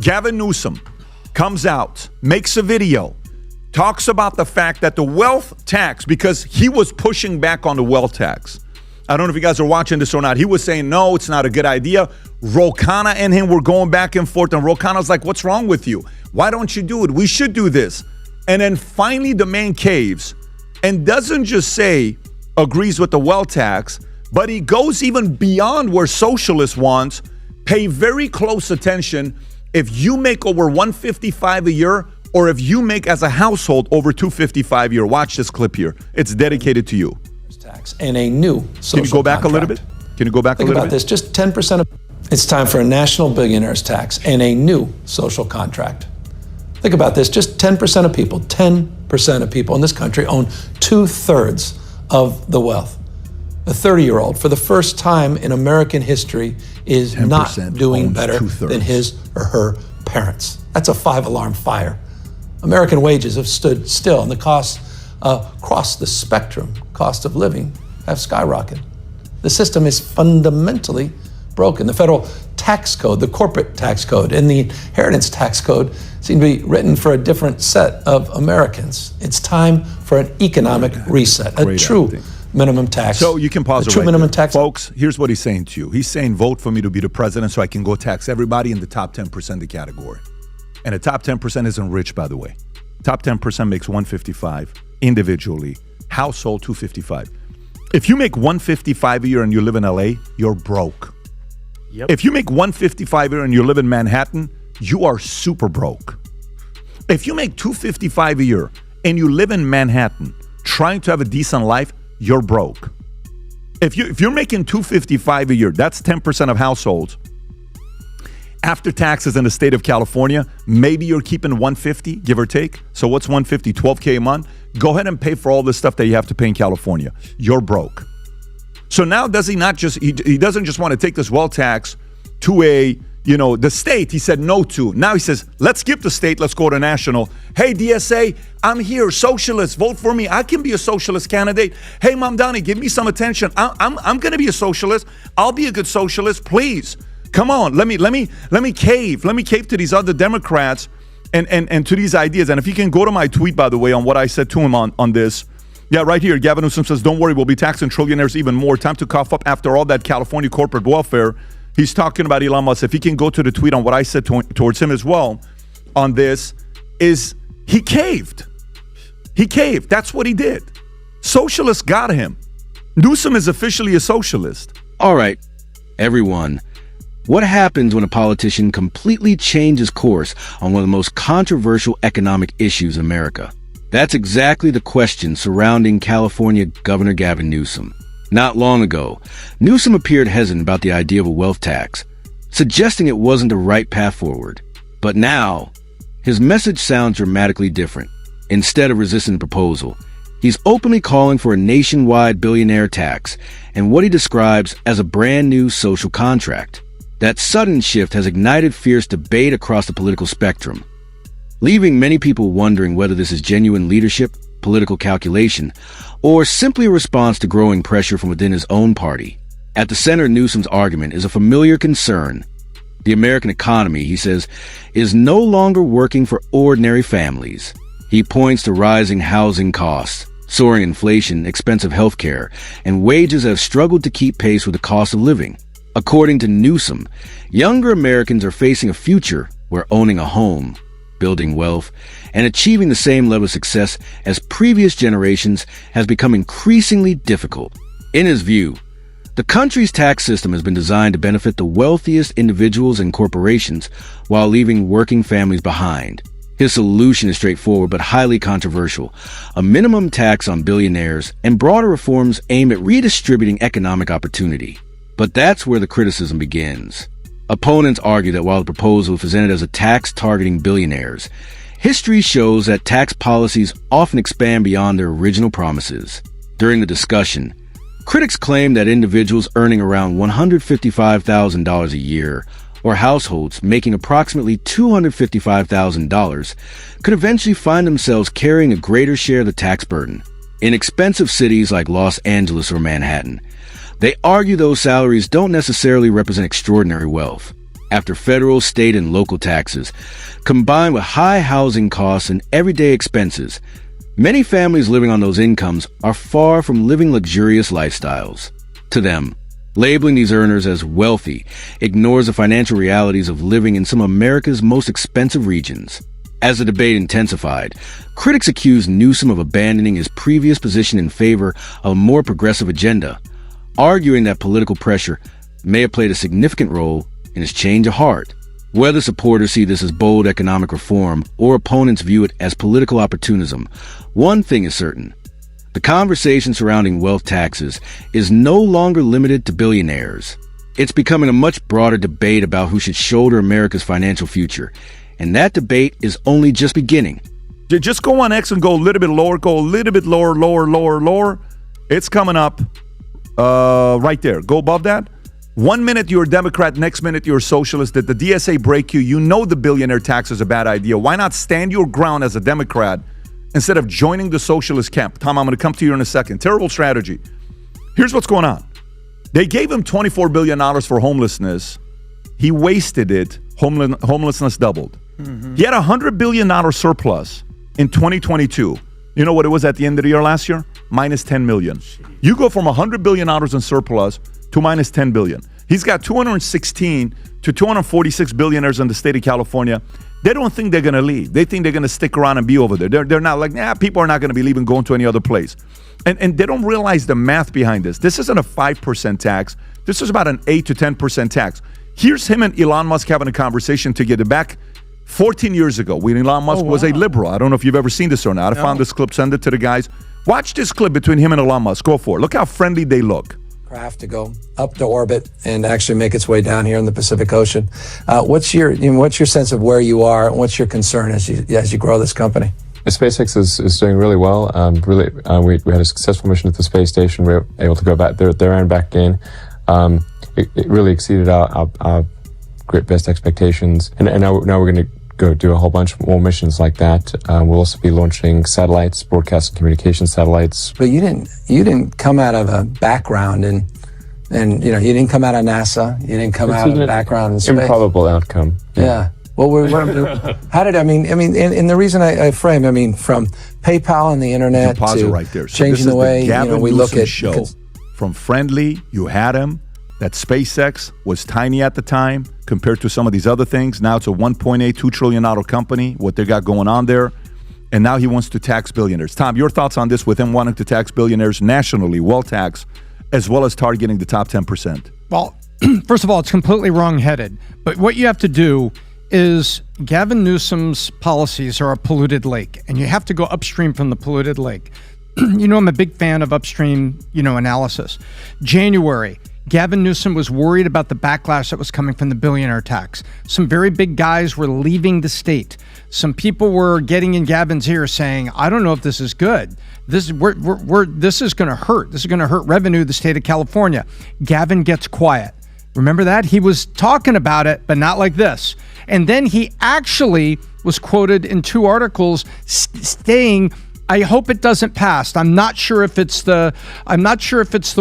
Gavin Newsom comes out, makes a video, talks about the fact that the wealth tax, because he was pushing back on the wealth tax. I don't know if you guys are watching this or not. He was saying, no, it's not a good idea. Ro Khanna and him were going back and forth, and Ro Khanna's like, what's wrong with you? Why don't you do it? We should do this. And then finally the man caves and doesn't just say agrees with the wealth tax, but he goes even beyond where socialists want. Pay very close attention. If you make over $155 a year, or if you make as a household over $255 a year, watch this clip here. It's dedicated to you. Tax and a new social Can you go back contract. a little bit? Can you go back a little bit? Think about this, just 10% of, it's time for a national billionaires tax and a new social contract. Think about this, just 10% of people in this country own 2/3 of the wealth. A 30-year-old, for the first time in American history, is not doing better than his or her parents. That's a 5-alarm fire. American wages have stood still, and the costs across the spectrum, cost of living, have skyrocketed. The system is fundamentally broken. The federal tax code, the corporate tax code, and the inheritance tax code seem to be written for a different set of Americans. It's time for an economic reset, a true minimum tax. So you can pause it right minimum tax. Folks, here's what he's saying to you. He's saying vote for me to be the president so I can go tax everybody in the top 10% of the category. And the top 10% isn't rich, by the way. Top 10% makes $155 individually. Household $255. If you make $155 a year and you live in LA, you're broke. Yep. If you make $155 a year and you live in Manhattan, you are super broke. If you make $255 a year and you live in Manhattan trying to have a decent life, you're broke. If you're making $255 a year, that's 10% of households. After taxes in the state of California, maybe you're keeping $150, give or take. So what's $150? $12K a month. Go ahead and pay for all this stuff that you have to pay in California. You're broke. So now does he not just, he doesn't just want to take this wealth tax to the state he said no to. Now he says, let's skip the state, let's go to national. Hey, DSA, I'm here, socialists, vote for me. I can be a socialist candidate. Hey, Mamdani, give me some attention. I'm going to be a socialist. I'll be a good socialist, please. Come on, let me cave. Let me cave to these other Democrats and to these ideas. And if you can go to my tweet, by the way, on what I said to him on this. Yeah, right here. Gavin Newsom says, don't worry, we'll be taxing trillionaires even more. Time to cough up after all that California corporate welfare. He's talking about Elon Musk. If he can go to the tweet on what I said towards him as well on this, is he caved. He caved. That's what he did. Socialists got him. Newsom is officially a socialist. All right, everyone. What happens when a politician completely changes course on one of the most controversial economic issues in America? That's exactly the question surrounding California Governor Gavin Newsom. Not long ago, Newsom appeared hesitant about the idea of a wealth tax, suggesting it wasn't the right path forward. But now, his message sounds dramatically different. Instead of resisting the proposal, he's openly calling for a nationwide billionaire tax and what he describes as a brand new social contract. That sudden shift has ignited fierce debate across the political spectrum, leaving many people wondering whether this is genuine leadership, political calculation, or simply a response to growing pressure from within his own party. At the center of Newsom's argument is a familiar concern. The American economy, he says, is no longer working for ordinary families. He points to rising housing costs, soaring inflation, expensive healthcare, and wages that have struggled to keep pace with the cost of living. According to Newsom, younger Americans are facing a future where owning a home, building wealth, and achieving the same level of success as previous generations has become increasingly difficult. In his view, the country's tax system has been designed to benefit the wealthiest individuals and corporations while leaving working families behind. His solution is straightforward but highly controversial: a minimum tax on billionaires and broader reforms aimed at redistributing economic opportunity. But that's where the criticism begins. Opponents argue that while the proposal is presented as a tax targeting billionaires, history shows that tax policies often expand beyond their original promises. During the discussion, critics claim that individuals earning around $155,000 a year, or households making approximately $255,000, could eventually find themselves carrying a greater share of the tax burden. In expensive cities like Los Angeles or Manhattan, they argue those salaries don't necessarily represent extraordinary wealth. after federal, state, and local taxes, combined with high housing costs and everyday expenses, many families living on those incomes are far from living luxurious lifestyles. To them, labeling these earners as wealthy ignores the financial realities of living in some of America's most expensive regions. As the debate intensified, critics accused Newsom of abandoning his previous position in favor of a more progressive agenda, arguing that political pressure may have played a significant role in his change of heart. Whether supporters see this as bold economic reform or opponents view it as political opportunism, one thing is certain. The conversation surrounding wealth taxes is no longer limited to billionaires. It's becoming a much broader debate about who should shoulder America's financial future, and that debate is only just beginning. Just go on X and go a little bit lower, lower. It's coming up right there. Go above that. 1 minute you're a Democrat, next minute you're a socialist. Did the DSA break you? You know the billionaire tax is a bad idea. Why not stand your ground as a Democrat instead of joining the socialist camp? Tom, I'm going to come to you in a second. Terrible strategy. Here's what's going on. They gave him $24 billion for homelessness. He wasted it. Homelessness doubled. Mm-hmm. He had a $100 billion surplus in 2022. You know what it was at the end of the year last year? Minus 10 million. You go from $100 billion in surplus to minus 10 billion. He's got 216 to 246 billionaires in the state of California. They don't think they're going to leave. They think they're going to stick around and be over there. They're not like, people are not going to be leaving, going to any other place. And they don't realize the math behind this. This isn't a 5% tax. This is about an 8 to 10% tax. Here's him and Elon Musk having a conversation together back 14 years ago when Elon Musk was a liberal. I don't know if you've ever seen this or not. I found this clip, send it to the guys. Watch this clip between him and Elon Musk. Go for it. Look how friendly they look. Craft to go up to orbit and actually make its way down here in the Pacific Ocean. What's your sense of where you are and what's your concern as you grow this company? SpaceX is doing really well. We had a successful mission at the space station. We were able to go back there and back again. It really exceeded our great best expectations, and now we're going to go do a whole bunch more missions like that. We'll also be launching satellites, broadcast and communication satellites. But you didn't come out of a background and you didn't come out of NASA. You didn't come out of a background in space. Improbable outcome. Yeah. Well, how did and the reason I frame, from PayPal and the internet pause to it right there. So changing the way we look at show. From friendly, you had him. That SpaceX was tiny at the time compared to some of these other things. Now it's a $1.82 trillion company, what they got going on there. And now he wants to tax billionaires. Tom, your thoughts on this with him wanting to tax billionaires nationally, well tax, as well as targeting the top 10%? Well, first of all, it's completely wrong-headed. But what you have to do is Gavin Newsom's policies are a polluted lake, and you have to go upstream from the polluted lake. I'm a big fan of upstream, analysis. January, Gavin Newsom was worried about the backlash that was coming from the billionaire tax. Some very big guys were leaving the state. Some people were getting in Gavin's ear saying, I don't know if this is good. This is going to hurt. This is going to hurt revenue of the state of California. Gavin gets quiet. Remember that? He was talking about it, but not like this. And then he actually was quoted in 2 articles saying, I hope it doesn't pass. I'm not sure if it's the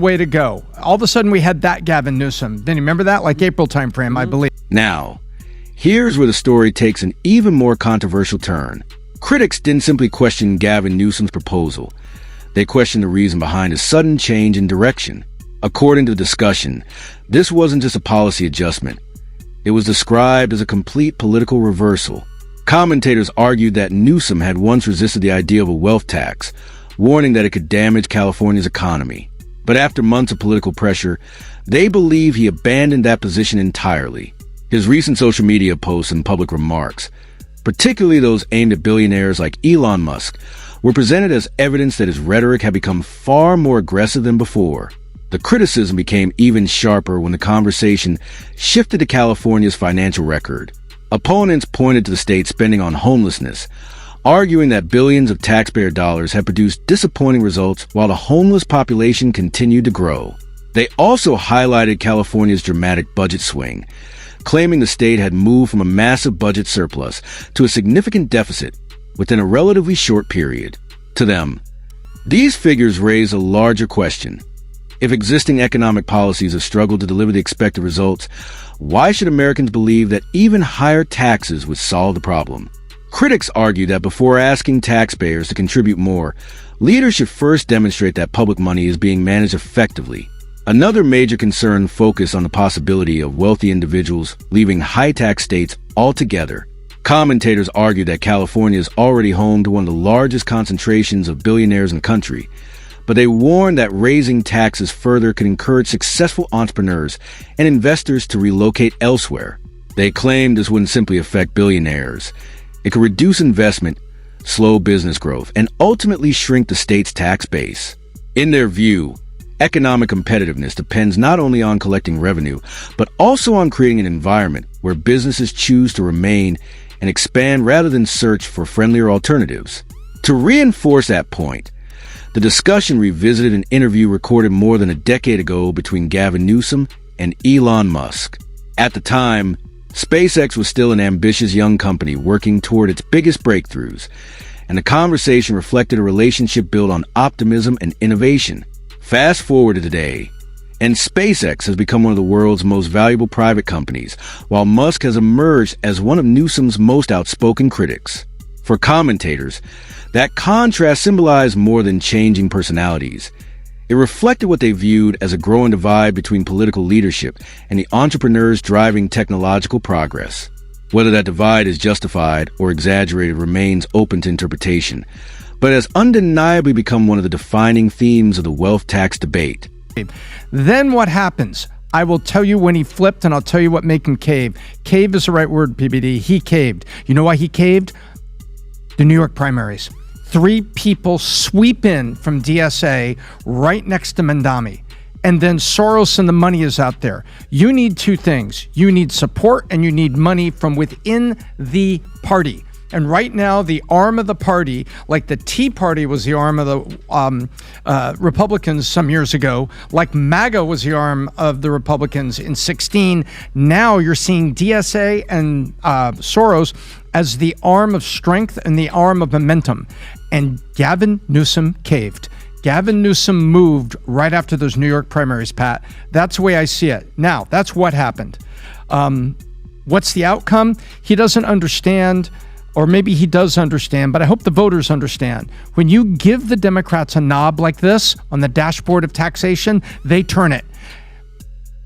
way to go. All of a sudden we had that Gavin Newsom. Then you remember that? Like April timeframe, I believe. Now, here's where the story takes an even more controversial turn. Critics didn't simply question Gavin Newsom's proposal. They questioned the reason behind his sudden change in direction. According to the discussion, this wasn't just a policy adjustment. It was described as a complete political reversal. Commentators argued that Newsom had once resisted the idea of a wealth tax, warning that it could damage California's economy. But after months of political pressure, they believe he abandoned that position entirely. His recent social media posts and public remarks, particularly those aimed at billionaires like Elon Musk, were presented as evidence that his rhetoric had become far more aggressive than before. The criticism became even sharper when the conversation shifted to California's financial record. Opponents pointed to the state's spending on homelessness, arguing that billions of taxpayer dollars had produced disappointing results while the homeless population continued to grow. They also highlighted California's dramatic budget swing, claiming the state had moved from a massive budget surplus to a significant deficit within a relatively short period. To them, these figures raise a larger question. If existing economic policies have struggled to deliver the expected results, why should Americans believe that even higher taxes would solve the problem? Critics argue that before asking taxpayers to contribute more, leaders should first demonstrate that public money is being managed effectively. Another major concern focuses on the possibility of wealthy individuals leaving high-tax states altogether. Commentators argue that California is already home to one of the largest concentrations of billionaires in the country, but they warn that raising taxes further could encourage successful entrepreneurs and investors to relocate elsewhere. They claim this wouldn't simply affect billionaires. It could reduce investment, slow business growth, and ultimately shrink the state's tax base. In their view, economic competitiveness depends not only on collecting revenue, but also on creating an environment where businesses choose to remain and expand rather than search for friendlier alternatives. To reinforce that point, the discussion revisited an interview recorded more than a decade ago between Gavin Newsom and Elon Musk. At the time, SpaceX was still an ambitious young company working toward its biggest breakthroughs, and the conversation reflected a relationship built on optimism and innovation. Fast forward to today, and SpaceX has become one of the world's most valuable private companies, while Musk has emerged as one of Newsom's most outspoken critics. For commentators, that contrast symbolized more than changing personalities. It reflected what they viewed as a growing divide between political leadership and the entrepreneurs driving technological progress. Whether that divide is justified or exaggerated remains open to interpretation, but has undeniably become one of the defining themes of the wealth tax debate. Then what happens? I will tell you when he flipped, and I'll tell you what made him cave. Cave is the right word, PBD. He caved. You know why he caved? The New York primaries. 3 people sweep in from DSA right next to Mandami. And then Soros and the money is out there. You need 2 things. You need support and you need money from within the party. And right now, the arm of the party, like the Tea Party was the arm of the Republicans some years ago, like MAGA was the arm of the Republicans in 2016. Now you're seeing DSA and Soros as the arm of strength and the arm of momentum. And Gavin Newsom caved. Gavin Newsom moved right after those New York primaries, Pat. That's the way I see it. Now, that's what happened. What's the outcome? He doesn't understand, or maybe he does understand, but I hope the voters understand. When you give the Democrats a knob like this on the dashboard of taxation, they turn it.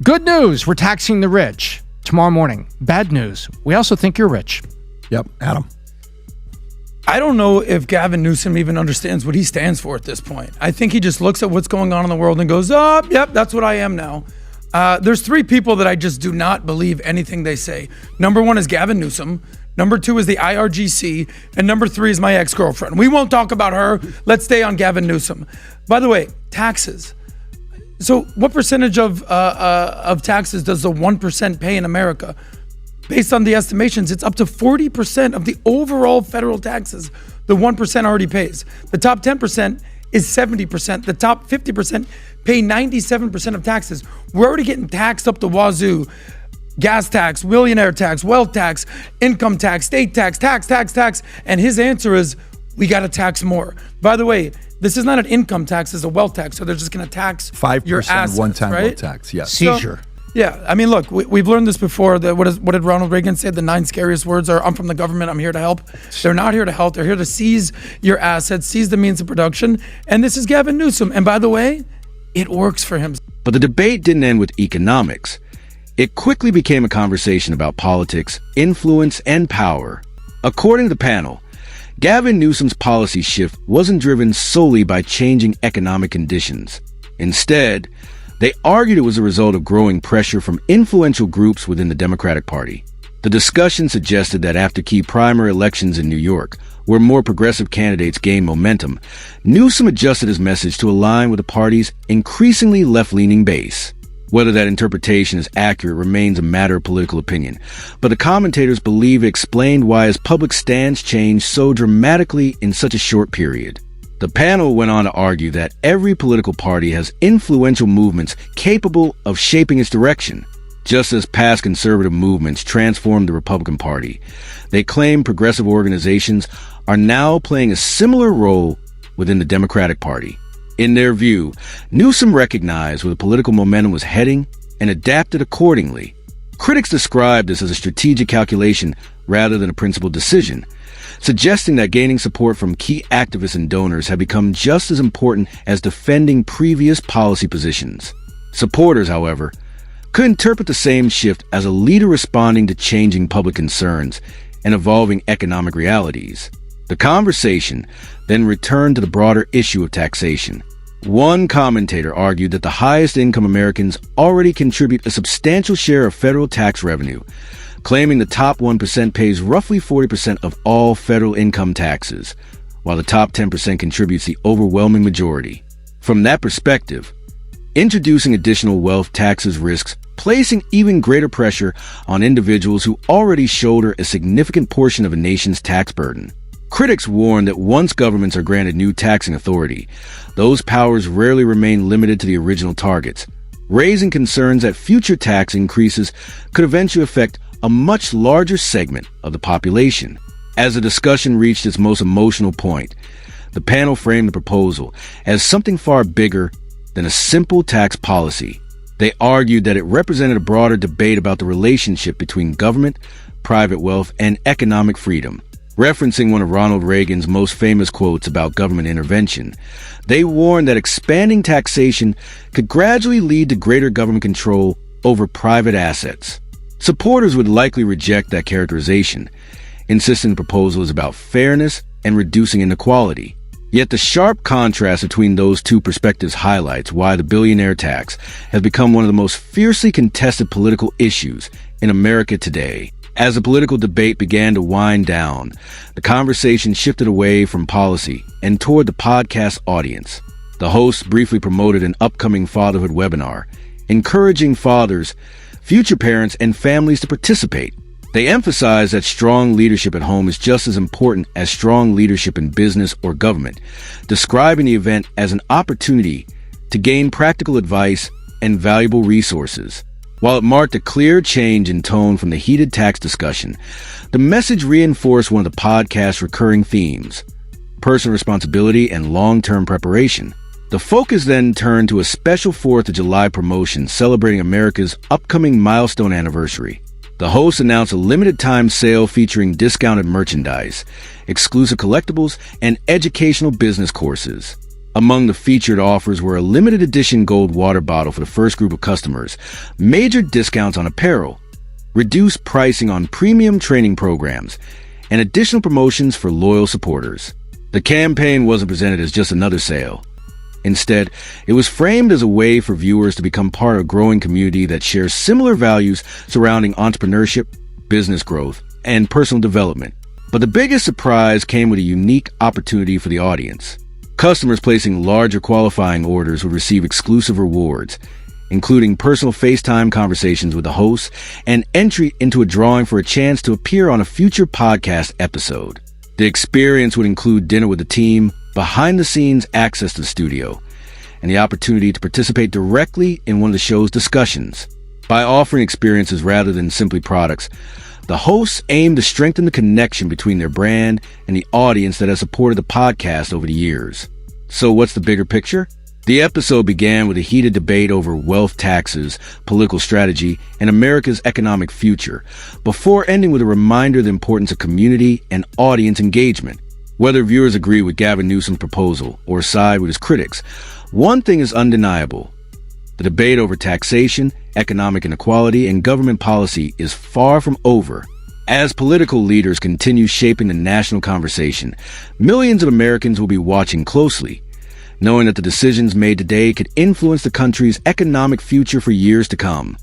Good news, we're taxing the rich tomorrow morning. Bad news, we also think you're rich. Yep, Adam. I don't know if Gavin Newsom even understands what he stands for at this point. I think he just looks at what's going on in the world and goes, oh, yep, that's what I am now. There's 3 people that I just do not believe anything they say. Number 1 is Gavin Newsom. Number 2 is the IRGC. And number 3 is my ex-girlfriend. We won't talk about her. Let's stay on Gavin Newsom. By the way, taxes. So what percentage of taxes does the 1% pay in America? Based on the estimations, it's up to 40% of the overall federal taxes the 1% already pays. The top 10% is 70%. The top 50% pay 97% of taxes. We're already getting taxed up the wazoo. Gas tax, millionaire tax, wealth tax, income tax, state tax, tax. And his answer is, we got to tax more. By the way, this is not an income tax, it's a wealth tax. So they're just going to tax 5% your assets, one-time right? wealth tax, yes. Seizure. So, yeah, I mean, look, we've learned this before. That what did Ronald Reagan say? The 9 scariest words are, I'm from the government, I'm here to help. They're not here to help. They're here to seize your assets, seize the means of production. And this is Gavin Newsom. And by the way, it works for him. But the debate didn't end with economics. It quickly became a conversation about politics, influence, and power. According to the panel, Gavin Newsom's policy shift wasn't driven solely by changing economic conditions. Instead, they argued it was a result of growing pressure from influential groups within the Democratic Party. The discussion suggested that after key primary elections in New York, where more progressive candidates gained momentum, Newsom adjusted his message to align with the party's increasingly left-leaning base. Whether that interpretation is accurate remains a matter of political opinion, but the commentators believe it explained why his public stance changed so dramatically in such a short period. The panel went on to argue that every political party has influential movements capable of shaping its direction. Just as past conservative movements transformed the Republican Party, they claim progressive organizations are now playing a similar role within the Democratic Party. In their view, Newsom recognized where the political momentum was heading and adapted accordingly. Critics describe this as a strategic calculation rather than a principled decision, suggesting that gaining support from key activists and donors had become just as important as defending previous policy positions. Supporters, however, could interpret the same shift as a leader responding to changing public concerns and evolving economic realities. The conversation then returned to the broader issue of taxation. One commentator argued that the highest income Americans already contribute a substantial share of federal tax revenue, claiming the top 1% pays roughly 40% of all federal income taxes, while the top 10% contributes the overwhelming majority. From that perspective, introducing additional wealth taxes risks placing even greater pressure on individuals who already shoulder a significant portion of a nation's tax burden. Critics warn that once governments are granted new taxing authority, those powers rarely remain limited to the original targets, raising concerns that future tax increases could eventually affect a much larger segment of the population. As the discussion reached its most emotional point, the panel framed the proposal as something far bigger than a simple tax policy. They argued that it represented a broader debate about the relationship between government, private wealth, and economic freedom. Referencing one of Ronald Reagan's most famous quotes about government intervention, they warned that expanding taxation could gradually lead to greater government control over private assets. Supporters would likely reject that characterization, insisting the proposal is about fairness and reducing inequality. Yet the sharp contrast between those two perspectives highlights why the billionaire tax has become one of the most fiercely contested political issues in America today. As the political debate began to wind down, the conversation shifted away from policy and toward the podcast audience. The hosts briefly promoted an upcoming fatherhood webinar, encouraging fathers, future parents, and families to participate. They emphasized that strong leadership at home is just as important as strong leadership in business or government, describing the event as an opportunity to gain practical advice and valuable resources. While it marked a clear change in tone from the heated tax discussion, the message reinforced one of the podcast's recurring themes: personal responsibility and long-term preparation. The focus then turned to a special 4th of July promotion celebrating America's upcoming milestone anniversary. The host announced a limited-time sale featuring discounted merchandise, exclusive collectibles, and educational business courses. Among the featured offers were a limited edition gold water bottle for the first group of customers, major discounts on apparel, reduced pricing on premium training programs, and additional promotions for loyal supporters. The campaign wasn't presented as just another sale. Instead, it was framed as a way for viewers to become part of a growing community that shares similar values surrounding entrepreneurship, business growth, and personal development. But the biggest surprise came with a unique opportunity for the audience. Customers placing larger qualifying orders would receive exclusive rewards, including personal FaceTime conversations with the host and entry into a drawing for a chance to appear on a future podcast episode. The experience would include dinner with the team, behind-the-scenes access to the studio, and the opportunity to participate directly in one of the show's discussions. By offering experiences rather than simply products, the hosts aim to strengthen the connection between their brand and the audience that has supported the podcast over the years. So what's the bigger picture? The episode began with a heated debate over wealth taxes, political strategy, and America's economic future, before ending with a reminder of the importance of community and audience engagement. Whether viewers agree with Gavin Newsom's proposal or side with his critics, one thing is undeniable. The debate over taxation, economic inequality, and government policy is far from over. As political leaders continue shaping the national conversation, millions of Americans will be watching closely, knowing that the decisions made today could influence the country's economic future for years to come.